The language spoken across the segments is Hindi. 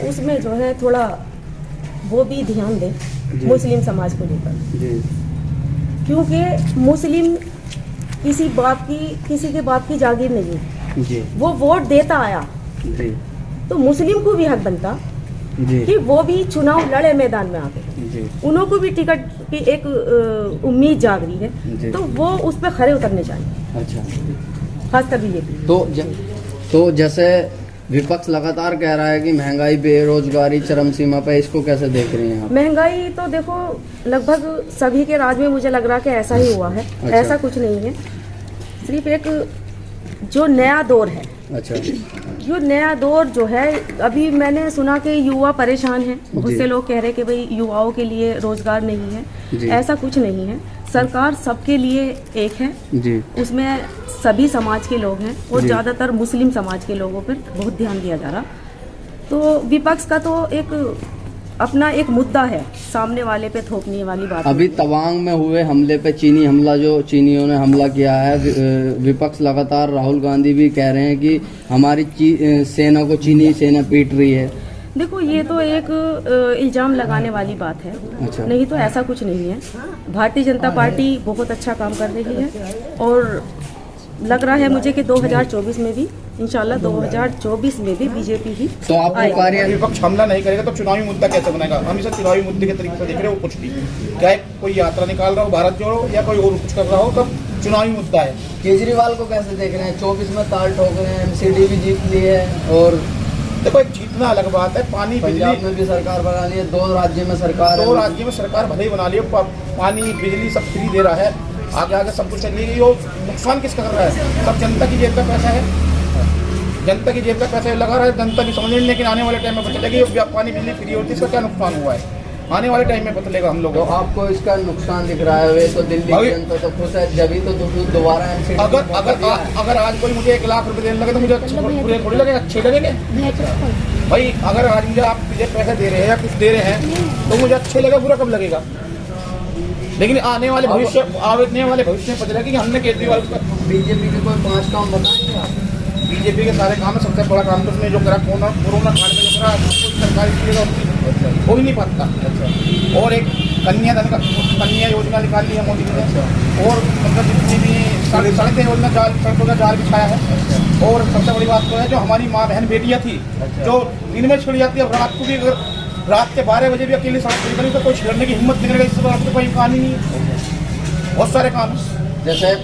उसमें जो है थोड़ा वो भी ध्यान दें मुस्लिम समाज को लेकर, क्योंकि मुस्लिम किसी के बाप की जागीर नहीं है जी। वो वोट देता आया जी। तो मुस्लिम को भी हक बनता जी। कि वो भी चुनाव लड़े मैदान में आके। जी। उन्हों को भी टिकट की एक उम्मीद जाग रही जी। है, तो वो उस पर खड़े उतरने चाहिए। अच्छा। खासकर बीजेपी। तो जैसे विपक्ष लगातार कह रहा है कि महंगाई बेरोजगारी चरम सीमा पे, इसको कैसे देख रही हैं आप? महंगाई तो देखो लगभग सभी के राज्य में मुझे लग रहा है कि ऐसा ही हुआ है। अच्छा। ऐसा कुछ नहीं है, सिर्फ एक जो नया दौर है। अच्छा। जो नया दौर जो है, अभी मैंने सुना कि युवा परेशान हैं, बहुत से लोग कह रहे हैं कि भाई युवाओं के लिए रोजगार नहीं है। ऐसा कुछ नहीं है, सरकार सबके लिए एक है जी। उसमें सभी समाज के लोग हैं और ज़्यादातर मुस्लिम समाज के लोगों पर बहुत ध्यान दिया जा रहा। तो विपक्ष का तो एक अपना एक मुद्दा है, सामने वाले पे थोपने वाली बात। अभी तवांग में हुए हमले पे चीनी हमला, जो चीनियों ने हमला किया है, विपक्ष लगातार, राहुल गांधी भी कह रहे हैं कि हमारी सेना को चीनी सेना पीट रही है। देखो ये तो एक इल्जाम लगाने वाली बात है। अच्छा। नहीं तो ऐसा कुछ नहीं है। भारतीय जनता पार्टी बहुत अच्छा काम कर रही है और लग रहा है मुझे कि 2024 में भी इंशाल्लाह 2024 में भी बीजेपी ही। तो आपको कार्य विपक्ष हमला नहीं करेगा तो चुनावी मुद्दा कैसे बनेगा? हम इसे चुनावी मुद्दे के तरीके से देख रहे हो, कुछ भी क्या कोई यात्रा निकाल रहा हो भारत जोड़ो या कोई और कुछ कर रहा हो, तब चुनावी मुद्दा है। केजरीवाल को कैसे देख रहे हैं? 24 में ताल ठोक रहे हैं, एमसीडी भी जीत ली है और देखो एक जीतना अलग बात है, पानी पंजाब बिजली में भी सरकार बना ली है, 2 राज्य में सरकार है। 2 राज्यों में सरकार भले ही बना ली हो, पानी बिजली सब फ्री दे रहा है, आगे आगे सब कुछ चलेगी। वो नुकसान किसका कर रहा है? सब जनता की जेब का पैसा है, जनता की जेब का पैसा लगा रहा है, जनता की समझ नहीं। लेकिन आने वाले टाइम में पता चलेगा पानी बिजली फ्री होती है, इसका क्या नुकसान हुआ है, आने वाले टाइम में पता चलेगा हम लोग। तो आपको इसका नुकसान दिख रहा है? वे तो दिल्ली की जनता तो खुश है, जब ही तो दोबारा एमसीडी अगर आज कोई मुझे 1 लाख रुपए देने लगे तो मुझे बुरे थोड़ी लगेगा, अच्छे लगेंगे भाई। अगर आज मुझे आप मुझे पैसे दे रहे हैं या कुछ दे रहे हैं तो मुझे अच्छे लगेगा, बुरा कब लगेगा? लेकिन आने वाले भविष्य में पता चलेगा कि हमने केजरीवाल बीजेपी के कोई 5 काम बताएंगे आप? बीजेपी के सारे काम में सबसे बड़ा काम तो उसने जो करा कोरोना काल में जो करा, कोई सरकारी चीज़ें हो ही नहीं पाता। और एक कन्या योजना निकाली है मोदी ने, और मतलब जितनी भी सड़कें योजना सड़कों का जाल बिछाया है। और सबसे बड़ी बात तो है जो हमारी माँ बहन बेटियाँ थी जो दिन में छिड़ जाती है, रात को भी अगर रात के 12 बजे भी अकेले सड़क निकली तो कोई छिड़ने की हिम्मत नहीं करेगा। इस बात तो कोई कहानी नहीं है, बहुत सारे काम। जैसे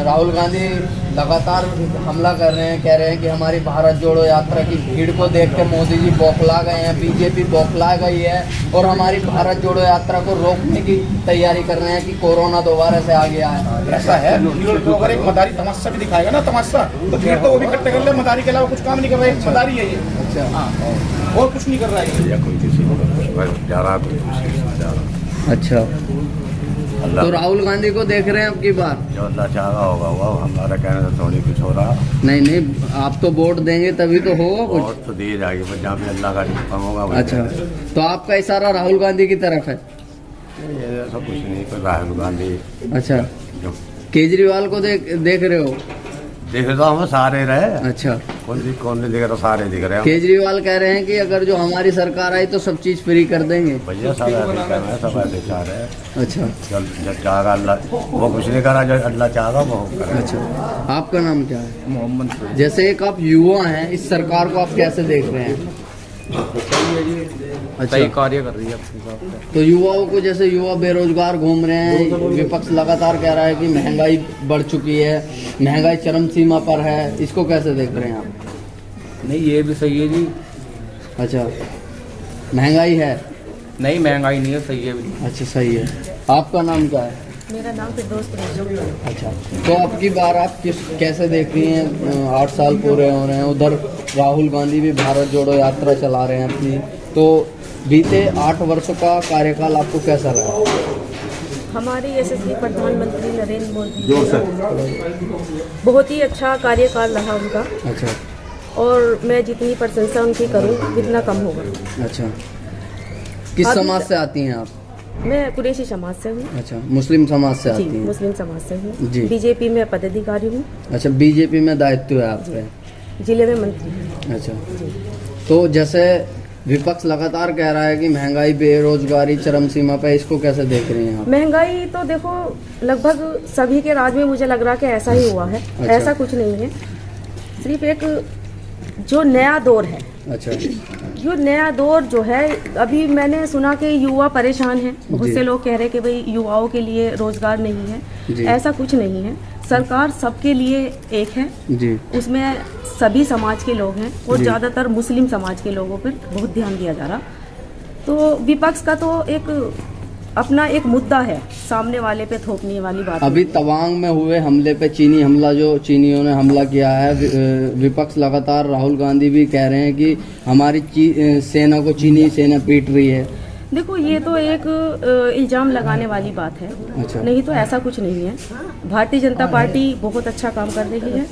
राहुल गांधी लगातार हमला कर रहे हैं, कह रहे हैं कि हमारी भारत जोड़ो यात्रा की भीड़ को देख के मोदी जी बौखला गए हैं, बीजेपी बौखला गई है और हमारी भारत जोड़ो यात्रा को रोकने की तैयारी कर रहे हैं कि कोरोना दोबारा से आ गया है। ऐसा है, तो अगर एक मदारी तमाशा भी दिखाएगा ना, तमाशा, तो भीड़ तो वो भी इकट्ठे कर ले। मदारी के अलावा कुछ काम नहीं कर रहा है, मदारी है ये। अच्छा। हाँ, और कुछ नहीं कर रहा है। अच्छा, तो राहुल गांधी को देख रहे हैं अब की बार? जो अल्लाह चाह रहा होगा वो, हमारा कहने से थोड़ी कुछ हो रहा। नहीं, आप तो वोट देंगे तभी तो होगा कुछ। वोट तो दिए जाएगी, पर जहाँ भी अल्लाह का हुक्म होगा। अच्छा, तो आपका इशारा राहुल गांधी की तरफ है? ये सब कुछ नहीं, पर राहुल गांधी। अच्छा, जो केजरीवाल को देख रहे हो? देख रहे तो हम सारे रहे। अच्छा, कौन नहीं दिख रहा, सारे दिख रहे हैं। केजरीवाल कह रहे हैं कि अगर जो हमारी सरकार आई तो सब चीज फ्री कर देंगे। भैया सब ऐसे कर रहे हैं, सब ऐसे चाह रहे हैं। अच्छा, जब चाहेगा अल्लाह, वो कुछ नहीं करा, जो अल्लाह चाहेगा वो करेगा। अच्छा, आपका नाम क्या है? मोहम्मद। जैसे एक आप युवा हैं, इस सरकार को आप कैसे देख रहे हैं? अच्छा, सही कार्य कर रही है अपने हिसाब से। तो युवाओं को, जैसे युवा बेरोजगार घूम रहे हैं, विपक्ष लगातार कह रहा है कि महंगाई बढ़ चुकी है, महंगाई चरम सीमा पर है, इसको कैसे देख रहे हैं आप? नहीं, ये भी सही है जी। अच्छा, महंगाई है? नहीं, महंगाई नहीं है, सही है भी। अच्छा, सही है। आपका नाम क्या है? मेरा नाम फिरदौस कुरैशी है। अच्छा, तो अब की बार आप कैसे देख रही हैं? 8 साल पूरे हो रहे हैं, उधर राहुल गांधी भी भारत जोड़ो यात्रा चला रहे हैं अपनी, तो बीते 8 वर्षों का कार्यकाल आपको कैसा लगा? हमारे यशस्वी प्रधानमंत्री नरेंद्र मोदी बहुत ही अच्छा कार्यकाल रहा उनका। अच्छा, और मैं जितनी प्रशंसा उनकी करूं उतना कम होगा। अच्छा, किस समाज से आती हैं आप? मैं कुरैशी समाज से हूँ। अच्छा, मुस्लिम समाज से आती जी, हैं? मुस्लिम समाज से हूँ जी। बीजेपी में पदाधिकारी हूँ। अच्छा, बीजेपी में दायित्व है आपके? जिले में मंत्री हूँ। अच्छा, तो जैसे विपक्ष लगातार कह रहा है कि महंगाई बेरोजगारी चरम सीमा पे, इसको कैसे देख रहे हैं आप? महंगाई तो देखो लगभग सभी के राज्य में मुझे लग रहा है कि ऐसा ही हुआ है। अच्छा। ऐसा कुछ नहीं है, सिर्फ एक जो नया दौर है, अच्छा, जो नया दौर जो है, अभी मैंने सुना कि युवा परेशान हैं। बहुत जी। से लोग कह रहे हैं कि भाई युवाओं के लिए रोजगार नहीं जी। है। ऐसा कुछ नहीं है, सरकार सबके लिए एक है, जी उसमें सभी समाज के लोग हैं और जी। ज़्यादातर मुस्लिम समाज के लोगों पर बहुत ध्यान दिया जा रहा। तो विपक्ष का तो एक अपना एक मुद्दा है, सामने वाले पे थोपने वाली बात। अभी तवांग में हुए हमले पे चीनी हमला, जो चीनियों ने हमला किया है, विपक्ष लगातार, राहुल गांधी भी कह रहे हैं कि हमारी सेना को चीनी सेना पीट रही है। देखो ये तो एक इल्जाम लगाने वाली बात है। अच्छा। नहीं तो ऐसा कुछ नहीं है। भारतीय जनता पार्टी बहुत अच्छा काम कर रही है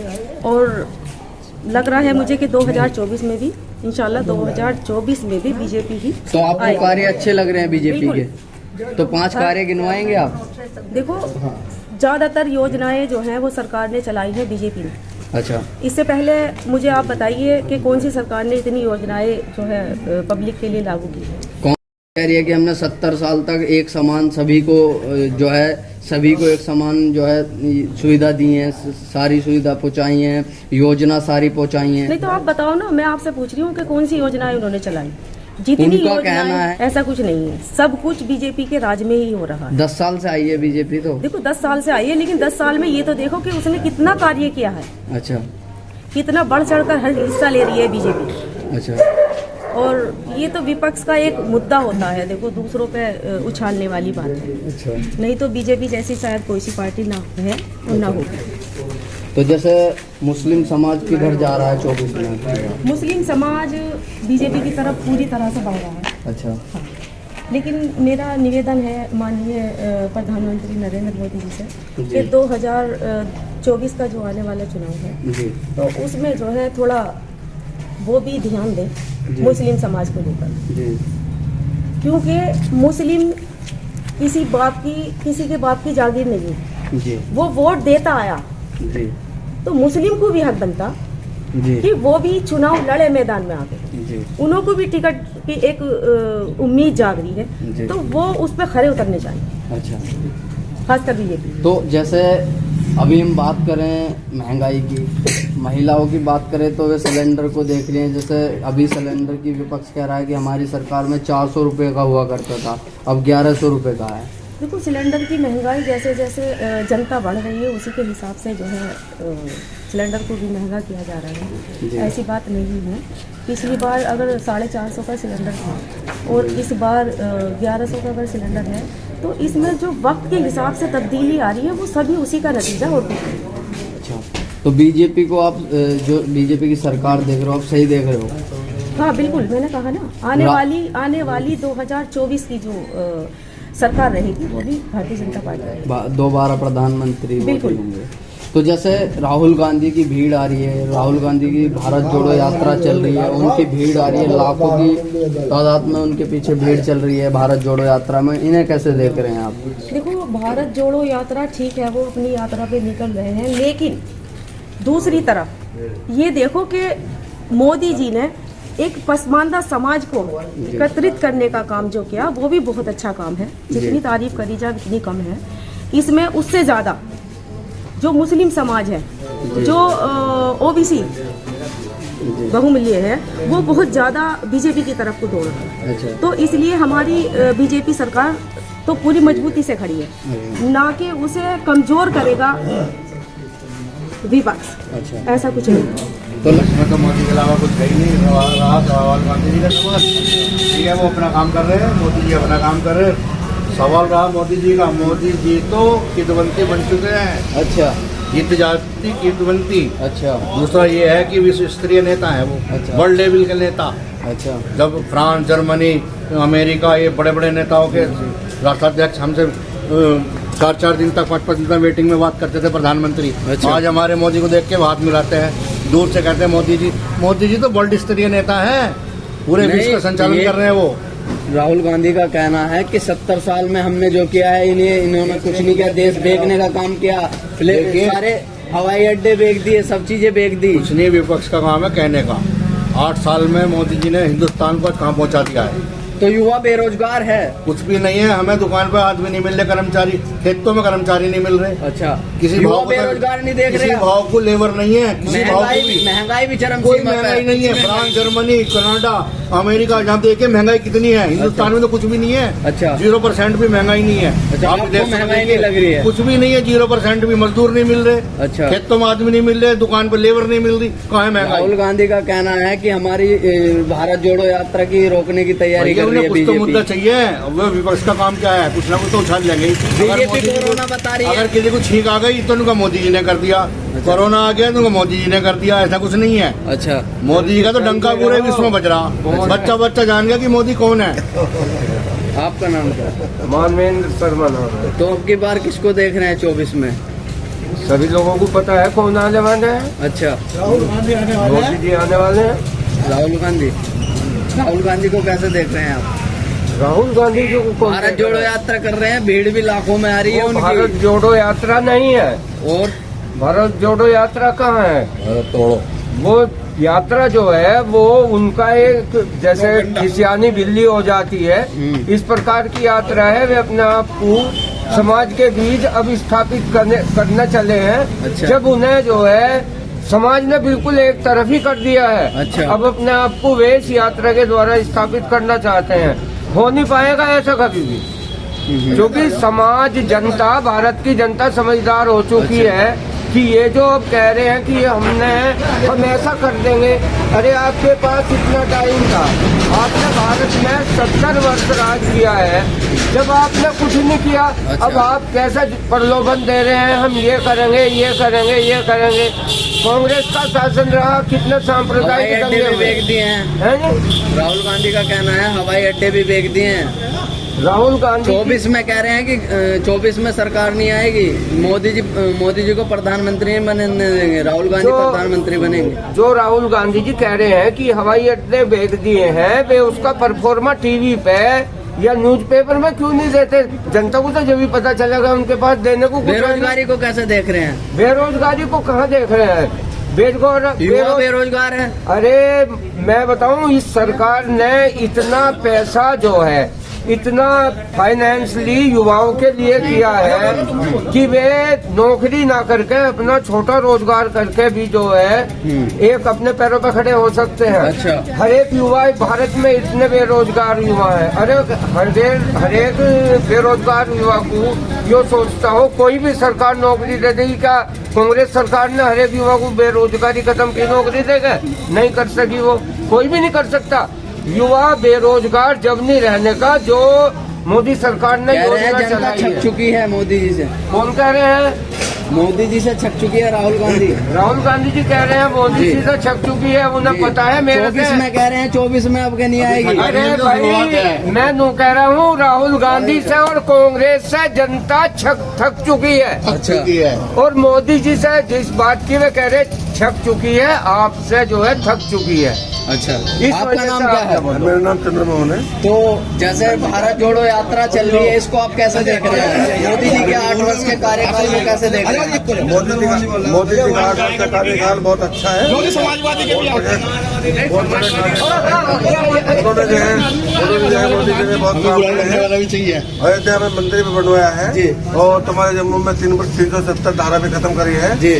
और लग रहा है मुझे कि 2024 में भी, इंशाल्लाह 2024 में भी बीजेपी ही तो आपको आएगी। कार्य अच्छे लग रहे हैं बीजेपी बिल्कुल। के? तो 5 कार्य गिनवाएंगे आप? देखो ज़्यादातर योजनाएं जो हैं वो सरकार ने चलाई है बीजेपी ने। अच्छा, इससे पहले मुझे आप बताइए कि कौन सी सरकार ने इतनी योजनाएं जो है पब्लिक के लिए लागू की है। कौन कह रही है कि हमने 70 साल तक एक समान सभी को जो है, सभी को एक समान जो है सुविधा दी है, सारी सुविधा पहुंचाई है, योजना सारी पहुंचाई है? नहीं तो आप बताओ ना, मैं आपसे पूछ रही हूँ कि कौन सी योजनाएं उन्होंने चलाई। जितनी उनका योजनाएं, कहना है ऐसा कुछ नहीं है, सब कुछ बीजेपी के राज में ही हो रहा है। 10 साल से आई है बीजेपी तो। देखो 10 साल से आई है, लेकिन 10 साल में ये तो देखो कि उसने कितना कार्य किया है, अच्छा, कितना बढ़ चढ़कर हर हिस्सा ले रही है बीजेपी। अच्छा, और ये तो विपक्ष का एक मुद्दा होता है, देखो दूसरों पे उछालने वाली बात है। अच्छा। नहीं तो बीजेपी जैसी शायद कोई सी पार्टी ना है और ना हो। तो जैसे मुस्लिम समाज किधर जा रहा है 24 में? मुस्लिम समाज बीजेपी की तरफ पूरी तरह से बढ़ रहा है। अच्छा, लेकिन मेरा निवेदन है माननीय प्रधानमंत्री नरेंद्र मोदी जी से जी। कि 2024 का जो आने वाला चुनाव है, जी तो उसमें जो है थोड़ा वो भी ध्यान दें जी। मुस्लिम समाज को लेकर, जी क्योंकि मुस्लिम किसी के बाप की जागीर नहीं है। जी वो वोट देता आया, जी तो मुस्लिम को भी हक बनता जी कि वो भी चुनाव लड़े मैदान में आके। जी उन्हों को भी टिकट की एक उम्मीद जाग रही जी। है, तो वो उस पर खड़े उतरने चाहिए, अच्छा। खासकर बीजेपी। तो जैसे अभी हम बात करें महंगाई की, महिलाओं की बात करें तो वे सिलेंडर को देख रही हैं। जैसे अभी सिलेंडर की विपक्ष कह रहा है कि हमारी सरकार में 400 रुपये का हुआ करता था, अब 1100 रुपये का है। देखो सिलेंडर की महंगाई जैसे जैसे जनता बढ़ रही है, उसी के हिसाब से जो है सिलेंडर को भी महंगा किया जा रहा जी। है। ऐसी बात नहीं है। पिछली बार अगर 450 का सिलेंडर था और इस बार 1100 का अगर सिलेंडर है, तो इसमें जो वक्त के हिसाब से तब्दीली आ रही है वो सभी उसी का नतीजा और कुछ नहीं। अच्छा, तो बीजेपी को आप जो बीजेपी की सरकार देख रहे हो, आप सही देख रहे हो? हाँ बिल्कुल, मैंने कहा ना, आने वाली 2024 की जो सरकार रहेगी वो भी भारतीय जनता पार्टी रहेगी। दोबारा प्रधानमंत्री मोदी बिल्कुल। होंगे। तो जैसे राहुल गांधी की भीड़ आ रही है, राहुल गांधी की भारत जोड़ो यात्रा चल रही है, उनकी भीड़ आ रही है, लाखों की तादाद में उनके पीछे भीड़ चल रही है भारत जोड़ो यात्रा में, इन्हें कैसे देख रहे हैं आप? देखो भारत जोड़ो यात्रा ठीक है, वो अपनी यात्रा पे निकल रहे हैं, लेकिन दूसरी तरफ ये देखो कि मोदी जी ने एक पसमानदा समाज को एकत्रित करने का काम जो किया, वो भी बहुत अच्छा काम है। जितनी तारीफ करी जाए उतनी कम है। इसमें उससे ज़्यादा जो मुस्लिम समाज है, जो ओबीसी बहुमूल्य है, वो बहुत ज़्यादा बीजेपी की तरफ को दौड़ रहा है। अच्छा। तो इसलिए हमारी बीजेपी सरकार तो पूरी मजबूती से खड़ी है, ना कि उसे कमज़ोर करेगा विपक्ष। अच्छा। ऐसा कुछ नहीं। तो इसमें तो मोदी के अलावा कुछ है ही नहीं। राहुल गांधी जी का सवाल ठीक है, वो अपना काम कर रहे हैं, मोदी जी अपना काम कर रहे हैं। सवाल रहा मोदी जी का, मोदी जी तो किदवंती बन चुके हैं। अच्छा। जीत जाती किदवंती। अच्छा। दूसरा ये है कि विश्व स्तरीय नेता है वो। अच्छा। वर्ल्ड लेवल के नेता। अच्छा। जब फ्रांस, जर्मनी, अमेरिका, ये बड़े बड़े नेताओं के राष्ट्राध्यक्ष हमसे 4-4 दिन तक 5-5 दिन तक वेटिंग में बात करते थे प्रधानमंत्री। अच्छा। आज हमारे मोदी को देख के हाथ मिलाते हैं, दूर से कहते हैं मोदी जी तो वर्ल्ड स्तरीय नेता है, पूरे विश्व का संचालन कर रहे हैं वो। राहुल गांधी का कहना है कि 70 साल में हमने जो किया है, इन्होंने कुछ नहीं किया, देश बेचने का काम किया, सारे हवाई अड्डे बेच दिए, सब चीजें बेच दी। कुछ नहीं, विपक्ष का काम है कहने का। 8 साल में मोदी जी ने हिंदुस्तान को कहाँ पहुँचा दिया है। तो युवा बेरोजगार है। कुछ भी नहीं है, हमें दुकान पर आदमी नहीं मिल रहे, कर्मचारी खेतों में कर्मचारी नहीं मिल रहे। अच्छा, किसी युवा भाव को बेरोजगार नहीं देख किसी रहे। भाव को लेबर नहीं है, किसी भाव को भी महंगाई भी चरम कोई सीमा पे महंगाई नहीं है। फ्रांस, जर्मनी, कनाडा, अमेरिका, जहाँ देखिए महंगाई कितनी है। हिंदुस्तान में तो कुछ भी नहीं है। अच्छा। 0% भी महंगाई नहीं है। अच्छा, आप आपको देख सकते महंगाई हैं, नहीं लग रही है? कुछ भी नहीं है, 0% भी। मजदूर नहीं मिल रहे, अच्छा। खेतों में आदमी नहीं मिल रहे, दुकान पर लेबर नहीं मिल रही, कहाँ है महंगाई। राहुल गांधी का कहना है कि हमारी भारत जोड़ो यात्रा की रोकने की तैयारी कर रही है कुछ तो मुद्दा बीजेपी। चाहिए। वो विपक्ष का काम क्या है, कुछ ना कुछ तो उछाल लेंगे। बीजेपी कोरोना बता रही है। अगर किसी को छींक आ गई तो उनका मोदी जी ने कर दिया, कोरोना आ गया तो उनका मोदी जी ने कर दिया, ऐसा कुछ नहीं है। अच्छा, मोदी जी का तो डंका पूरे विश्व में बज रहा। बच्चा बच्चा जान गया कि मोदी कौन है। आपका नाम क्या है? मानवेंद्र शर्मा नाम है। तो अब की बार किसको देख रहे हैं 24 में? सभी लोगों को पता है कौन आने वाले हैं। अच्छा, मोदी जी आने वाले हैं। राहुल गांधी। राहुल गांधी को कैसे देख रहे हैं आप? राहुल गांधी जो कौन भारत जोड़ो यात्रा कर रहे हैं, भीड़ भी लाखों में आ रही है वो उनकी। भारत जोड़ो यात्रा नहीं है। और भारत जोड़ो यात्रा कहाँ है? वो यात्रा जो है वो उनका एक जैसे खिसियानी बिल्ली हो जाती है, इस प्रकार की यात्रा है। वे अपने आप को समाज के बीच अब स्थापित करने चले हैं। अच्छा। जब उन्हें जो है समाज ने बिल्कुल एक तरफ ही कर दिया है। अच्छा। अब अपने आप को वे इस यात्रा के द्वारा स्थापित करना चाहते हैं। हो नहीं पाएगा ऐसा कभी भी, क्योंकि समाज, जनता, भारत की जनता समझदार हो चुकी अच्छा। है कि ये जो अब कह रहे हैं कि हम ऐसा कर देंगे। अरे आपके पास इतना टाइम था, आपने भारत में 70 वर्ष राज किया है, जब आपने कुछ नहीं किया। अच्छा। अब आप कैसा प्रलोभन दे रहे हैं, हम ये करेंगे, ये करेंगे, ये करेंगे। कांग्रेस का शासन रहा, कितने सांप्रदायिक हवाई अड्डे भी बेच दिए हैं। है जी। राहुल गांधी का कहना है हवाई अड्डे भी बेच दिए हैं। राहुल गांधी 24 में कह रहे हैं कि 24 में सरकार नहीं आएगी, मोदी जी को प्रधानमंत्री नहीं बनने देंगे, राहुल गांधी प्रधानमंत्री बनेंगे। जो राहुल गांधी जी कह रहे हैं कि हवाई अड्डे बेच दिए हैं, वे उसका परफॉर्मा टीवी पे या न्यूज़पेपर में क्यों नहीं देते? जनता को तो जब भी पता चलेगा उनके पास देने को कुछ है नहीं। बेरोजगारी को कैसे देख रहे हैं? बेरोजगारी को कहाँ देख रहे हैं? युवा बेरोजगार है। अरे मैं बताऊं, इस सरकार ने इतना पैसा जो है, इतना फाइनेंशियली युवाओं के लिए किया है कि वे नौकरी ना करके अपना छोटा रोजगार करके भी जो है एक अपने पैरों पर खड़े हो सकते हैं। अच्छा। हर एक युवा भारत में इतने बेरोजगार युवा है। अरे हर एक बेरोजगार युवा को जो सोचता हो कोई भी सरकार नौकरी दे देगी क्या? कांग्रेस सरकार ने हर एक युवा को बेरोजगारी खत्म की, नौकरी देगा? नहीं कर सकी, वो कोई भी नहीं कर सकता। युवा बेरोजगार जब नहीं रहने का जो मोदी सरकार ने योजना चलाई है। छक चुकी है मोदी जी से। कौन कह रहे हैं? मोदी जी से छक चुकी है राहुल गांधी। राहुल गांधी जी कह रहे हैं मोदी जी से छक चुकी है, उन्हें पता है मेरे 24 में कह रहे हैं, 24 में अब के नहीं आएगी। अरे भाई मैं नू कह रहा हूँ, राहुल गांधी से और कांग्रेस से जनता थक चुकी है। अच्छा। और मोदी जी से जिस बात की वे कह रहे छक चुकी है, आपसे जो है थक चुकी है। अच्छा, इस आपका वजह नाम से क्या है? मेरा नाम चंद्रमोहन है। तो जैसे भारत जोड़ो यात्रा चल रही है, इसको आप कैसे देख रहे हैं? मोदी जी के 8 वर्ष के कार्यकाल में कैसे देख रहे हैं? मोदी जी का 8 वर्ष का कार्यकाल बहुत अच्छा है। समाजवादी के भी उन्होंने जो है मोदी जी ने बहुत काम किया है। अयोध्या में मंदिर भी बनवाया है जी। और तुम्हारे जम्मू में 370 धारा भी खत्म करी है जी।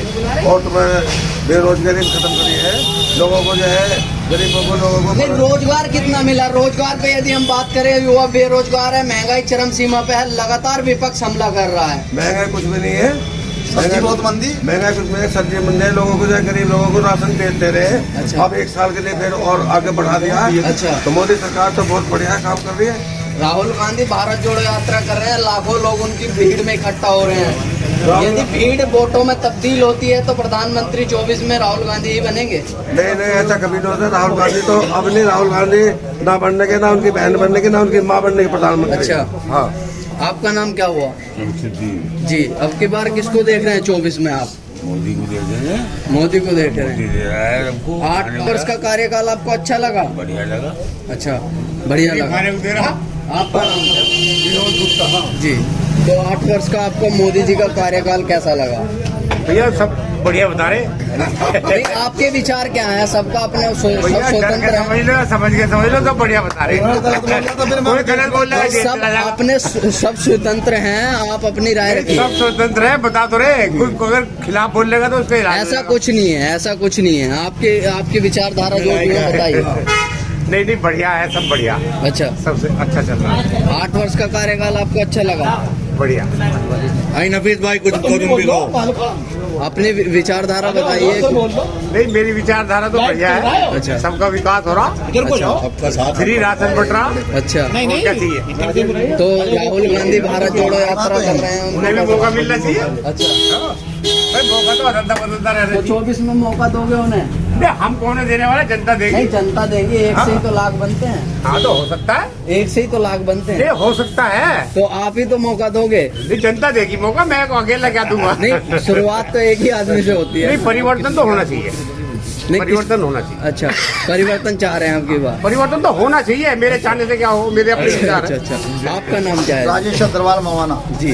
और तुम्हारे बेरोजगारी भी खत्म करी है। लोगों को जो है, गरीबों को, लोगों को नहीं, रोजगार कितना मिला? रोजगार पे यदि हम बात करें, युवा बेरोजगार है, महंगाई चरम सीमा पे है, लगातार विपक्ष हमला कर रहा है। महंगाई कुछ भी नहीं है। सब्जी बहुत मंदी। महंगाई कुछ नहीं है, सब्जी मंदी है। लोगों को जो है, गरीब लोगों को राशन दे रहे हैं। अच्छा। अब 1 साल के लिए फिर और आगे बढ़ा दिया। अच्छा। तो मोदी सरकार तो बहुत बढ़िया काम कर रही है। राहुल गांधी भारत जोड़ो यात्रा कर रहे हैं, लाखों लोग उनकी भीड़ में इकट्ठा हो रहे हैं। यदि भीड़ वोटों में तब्दील होती है तो प्रधानमंत्री 24 में राहुल गांधी ही बनेंगे। नहीं, ऐसा कभी नहीं होता। राहुल गांधी तो अब नहीं, राहुल गांधी ना बनने के, ना उनकी बहन बनने के, ना उनकी माँ बनने के प्रधानमंत्री। अच्छा। हाँ। आपका नाम क्या हुआ? जी। अब की बार किसको देख रहे हैं 24 में आप? मोदी को दे देंगे। मोदी को देख रहे हैं। दे रहा है हमको। 8 वर्ष का कार्यकाल आपको अच्छा लगा? बढ़िया लगा। अच्छा, बढ़िया लगा। आपका नाम क्या? विनोद गुप्ता। जी। तो 8 वर्ष का आपको मोदी जी का कार्यकाल कैसा लगा? भैया सब बढ़िया बता रहे नहीं, आपके विचार क्या है? सबका अपने सब भैया डर के स्वतंत्र है। समझ लो, समझ लो सब बढ़िया बता रहे कोई गलत बोल रहा है जेल सब चला जाएगा। अपने सब स्वतंत्र हैं, आप अपनी राय रखिए। सब स्वतंत्र है, बता तो रहे कोई अगर खिलाफ बोल लेगा तो उसका इलाज ऐसा होगा। कुछ नहीं है, ऐसा कुछ नहीं है। आपकी विचारधारा जो भी हो बताइए। नहीं बढ़िया है, सब बढ़िया, अच्छा, सबसे अच्छा चल रहा है, 8 वर्ष का कार्यकाल आपको अच्छा लगा? बढ़िया। आई नफीस भाई कुछ तुम भी कहो। अपनी विचारधारा बताइए। नहीं मेरी विचारधारा तो बढ़िया है। अच्छा। सबका विकास हो रहा, फ्री राशन बट रहा। अच्छा, और क्या चाहिए? तो राहुल गांधी भारत जोड़ो यात्रा कर रहे हैं, उन्हें भी मौका मिलना चाहिए। अच्छा, भाई मौका तो बदलता बदलता रहना तो चाहिए। 24 में मौका दोगे उन्हें? नहीं, हम कौन देने वाले, जनता देगी। नहीं, जनता देगी। एक से ही तो लाख बनते हैं, हाँ तो हो सकता है, एक से ही तो लाख बनते ये हैं। हो सकता है। तो आप ही तो मौका दोगे? नहीं जनता देगी मौका, मैं अकेला क्या दूंगा? नहीं, शुरुआत तो एक ही आदमी से होती है। नहीं परिवर्तन तो होना चाहिए, नहीं, परिवर्तन होना चाहिए। अच्छा, परिवर्तन चाह रहे हैं आपकी बात? परिवर्तन तो होना चाहिए, मेरे चाहने से क्या हो, मेरे अपने अच्छा, विचार अच्छा, है। अच्छा। आपका नाम क्या है? राजेश अग्रवाल मवाना। जी,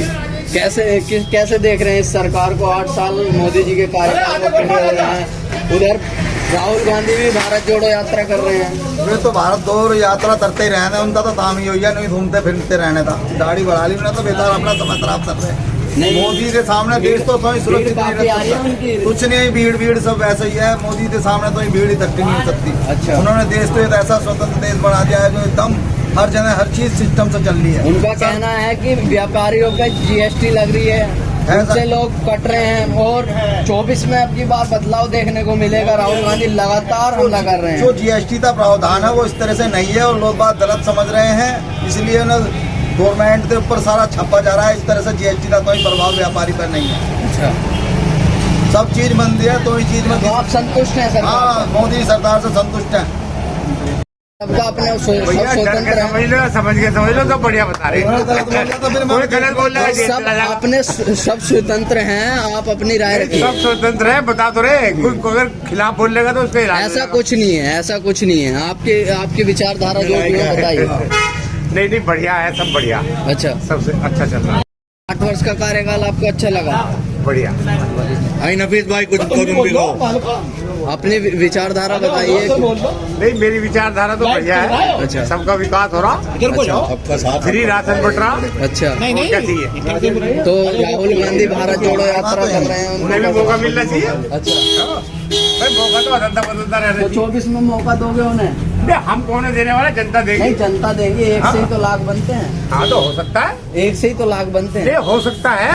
कैसे देख रहे हैं इस सरकार को? 8 साल मोदी जी के कार्यकाल को पूरे हो रहे हैं। उधर राहुल गांधी भी भारत जोड़ो यात्रा कर रहे हैं। वे तो भारत दौड़ यात्रा करते ही रहने, उनका तो काम ही हो गया, नहीं घूमते फिरते रहने था। दाढ़ी बढ़ा ली उन्हें तो बेकार अपना समय खराब कर रहे हैं। नहीं, मोदी के सामने देश तो कोई सुरक्षित भीड़ काफी आ रही है नहीं उनकी। रह सकता। कुछ नहीं, भीड़ सब वैसे ही है। मोदी के सामने तो भीड़ इकट्ठी नहीं हो सकती। अच्छा। उन्होंने देश को एक ऐसा स्वतंत्र देश बना दिया है जो एकदम हर जगह हर चीज सिस्टम से चल रही है। उनका कहना है कि व्यापारियों का GST लग रही है, उनसे लोग कट रहे हैं, और 24 में अब की बार बदलाव देखने को मिलेगा। राहुल गांधी लगातार हमला कर रहे जो हैं। GST का प्रावधान है वो इस तरह से नहीं है और लोग बात गलत समझ रहे हैं, इसलिए ना गवर्नमेंट के ऊपर सारा छापा जा रहा है। इस तरह से GST का कोई प्रभाव व्यापारी पर नहीं है। अच्छा, सब चीज बंद है तो इस चीज में तो आप संतुष्ट हैं सरकार हाँ, मोदी सरकार से संतुष्ट है। सबका अपने सब भैया डर के स्वतंत्र है। समझ लो सब बढ़िया बता रहे कोई गलत बोल रहा है जेल सब चला जाएगा। अपने सब स्वतंत्र हैं, आप अपनी राय रखिए। सब स्वतंत्र है, बता तो रहे कोई अगर खिलाफ बोल लेगा तो उसका इलाज ऐसा होगा। कुछ नहीं है, ऐसा कुछ नहीं है। आपकी विचारधारा जो भी हो बताइए। नहीं बढ़िया है, सब बढ़िया, अच्छा, सबसे अच्छा चल रहा है, 8 वर्ष का कार्यकाल आपको अच्छा लगा? बढ़िया। आई नफीस भाई कुछ तुम भी कहो। अपनी विचारधारा बताइए। नहीं मेरी विचारधारा तो बढ़िया है। अच्छा। सबका विकास हो रहा, फ्री राशन बट रहा। अच्छा, और क्या चाहिए? तो राहुल गांधी भारत जोड़ो यात्रा कर रहे हैं, उन्हें भी मौका मिलना चाहिए। अच्छा, भाई मौका तो बदलता बदलता रहना तो चाहिए। 24 में मौका दोगे उन्हें? नहीं, हम कौन देने वाले, जनता देगी। नहीं, जनता देगी। एक से ही तो लाख बनते हैं, हाँ तो हो सकता है, एक से ही तो लाख बनते हैं। ये हो सकता है।